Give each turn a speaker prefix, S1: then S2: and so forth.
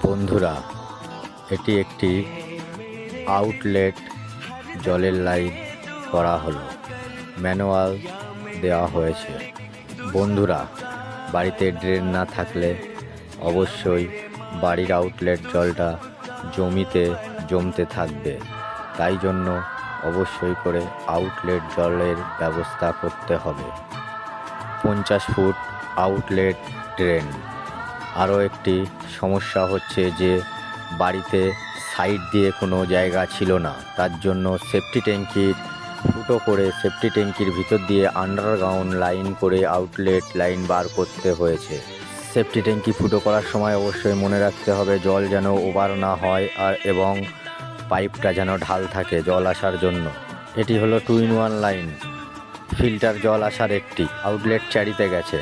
S1: বন্ধুরা, এটি একটি আউটলেট জলের লাইন করা হলো, ম্যানুয়াল দেওয়া হয়েছে। বন্ধুরা, বাড়িতে ড্রেন না থাকলে অবশ্যই বাড়ির আউটলেট জলটা জমতে থাকবে। তাই জন্য অবশ্যই করে আউটলেট জলের ব্যবস্থা করতে হবে। 50 ফুট আউটলেট ড্রেন। আরও একটি সমস্যা হচ্ছে যে বাড়িতে সাইড দিয়ে কোনো জায়গা ছিল না, তার জন্য সেফটি ট্যাঙ্কির ফুটো করে সেফটি ট্যাঙ্কির ভিতর দিয়ে আন্ডারগ্রাউন্ড লাইন করে আউটলেট লাইন বার করতে হয়েছে। সেফটি ট্যাঙ্কি ফুটো করার সময় অবশ্যই মনে রাখতে হবে জল যেন ওভার না হয় এবং পাইপটা যেন ঢাল থাকে জল আসার জন্য। এটি হলো 2 in 1 লাইন, ফিল্টার জল আসার একটি আউটলেট চারিতে গেছে।